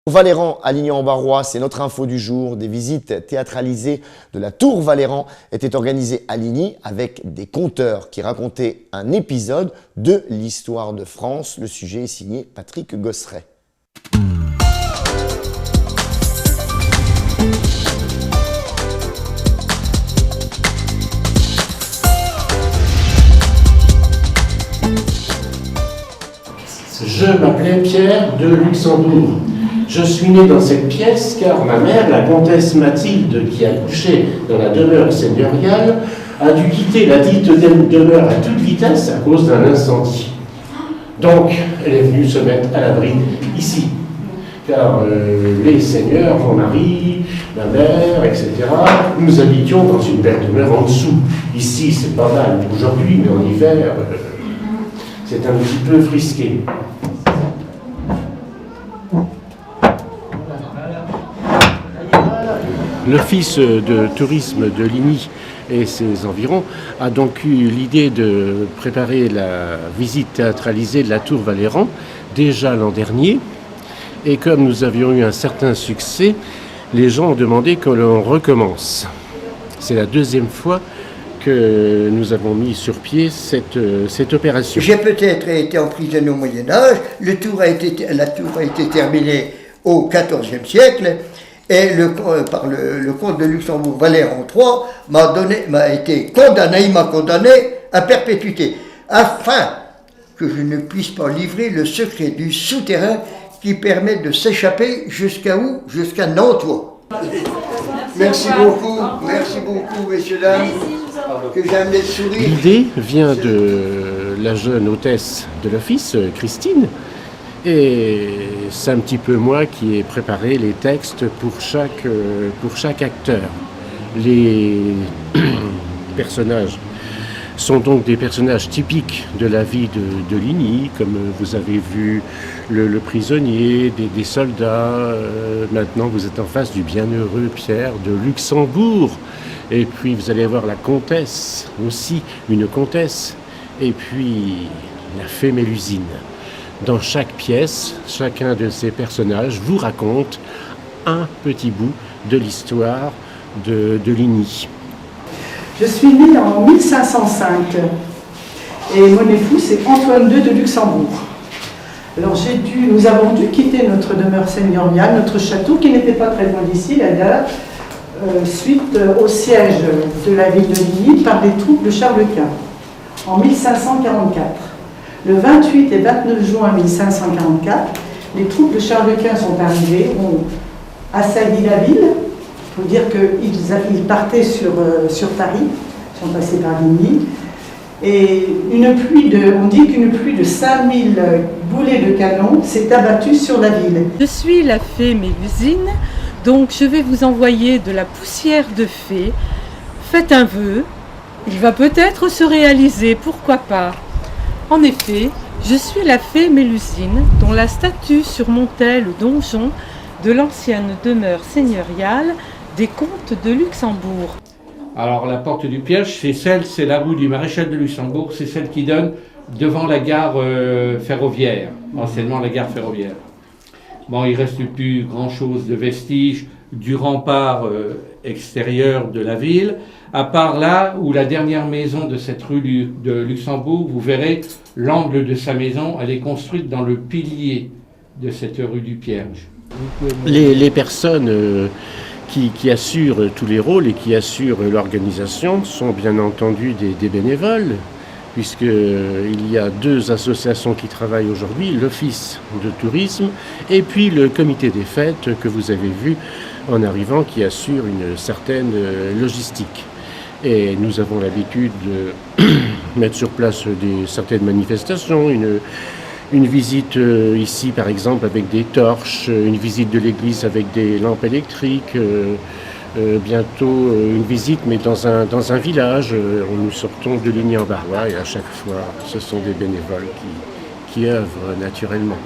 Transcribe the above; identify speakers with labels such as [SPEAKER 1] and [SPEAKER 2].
[SPEAKER 1] Valéran à Ligny-en-Barrois, c'est notre info du jour. Des visites théâtralisées de la Tour Valéran étaient organisées à Ligny avec des conteurs qui racontaient un épisode de l'histoire de France. Le sujet est signé Patrick Gosseret.
[SPEAKER 2] Je m'appelais Pierre de Luxembourg. Je suis né dans cette pièce car ma mère, la comtesse Mathilde, qui accouchait dans la demeure seigneuriale, a dû quitter la dite demeure à toute vitesse à cause d'un incendie. Donc, elle est venue se mettre à l'abri ici. Car les seigneurs, mon mari, ma mère, etc., nous habitions dans une belle demeure en dessous. Ici, c'est pas mal aujourd'hui, mais en hiver, c'est un petit peu frisqué. L'Office de tourisme de Ligny et ses environs a donc eu l'idée de préparer la visite théâtralisée de la Tour Valéran déjà l'an dernier. Et comme nous avions eu un certain succès, les gens ont demandé que l'on recommence. C'est la deuxième fois que nous avons mis sur pied cette opération.
[SPEAKER 3] J'ai peut-être été emprisonné au Moyen-Âge, la tour a été terminée au XIVe siècle, et par le comte de Luxembourg, Valéran III, il m'a condamné à perpétuité, afin que je ne puisse pas livrer le secret du souterrain qui permet de s'échapper jusqu'à où? Jusqu'à Nantois. Merci beaucoup, messieurs, dames. Que j'aime les sourires.
[SPEAKER 2] L'idée vient de la jeune hôtesse de l'office, Christine, et c'est un petit peu moi qui ai préparé les textes pour chaque acteur. Les personnages sont donc des personnages typiques de la vie de Ligny, comme vous avez vu le prisonnier, des soldats. Maintenant, vous êtes en face du bienheureux Pierre de Luxembourg. Et puis, vous allez voir la comtesse aussi, une comtesse. Et puis, la fée Mélusine. Dans chaque pièce, chacun de ces personnages vous raconte un petit bout de l'histoire de Ligny.
[SPEAKER 4] Je suis née en 1505 et mon époux c'est Antoine II de Luxembourg. Alors nous avons dû quitter notre demeure seigneuriale, notre château qui n'était pas très loin d'ici d'ailleurs, suite au siège de la ville de Ligny par les troupes de Charles Quint en 1544. Le 28 et 29 juin 1544, les troupes de Charles Quint sont arrivées, ont assailli la ville. Il faut dire qu'ils partaient sur Paris, sont passés par Ligny, et on dit qu'une pluie de 5000 boulets de canon s'est abattue sur la ville.
[SPEAKER 5] Je suis la fée Mélusine, donc je vais vous envoyer de la poussière de fée. Faites un vœu, il va peut-être se réaliser, pourquoi pas. En effet, je suis la fée Mélusine, dont la statue surmontait le donjon de l'ancienne demeure seigneuriale des comtes de Luxembourg.
[SPEAKER 6] Alors la porte du piège, c'est la rue du Maréchal de Luxembourg, c'est celle qui donne devant la gare ferroviaire, anciennement la gare ferroviaire. Bon, il ne reste plus grand-chose de vestiges du rempart extérieur de la ville, à part là où la dernière maison de cette rue de Luxembourg, vous verrez l'angle de sa maison, elle est construite dans le pilier de cette rue du Pierge.
[SPEAKER 2] Les personnes qui assurent tous les rôles et qui assurent l'organisation sont bien entendu des bénévoles, puisqu'il y a deux associations qui travaillent aujourd'hui, l'Office de tourisme et puis le comité des fêtes que vous avez vu en arrivant qui assure une certaine logistique. Et nous avons l'habitude de mettre sur place certaines manifestations, une visite ici par exemple avec des torches, une visite de l'église avec des lampes électriques, bientôt une visite mais dans un village. Nous sortons de Ligny-en-Barrois et à chaque fois ce sont des bénévoles qui œuvrent naturellement.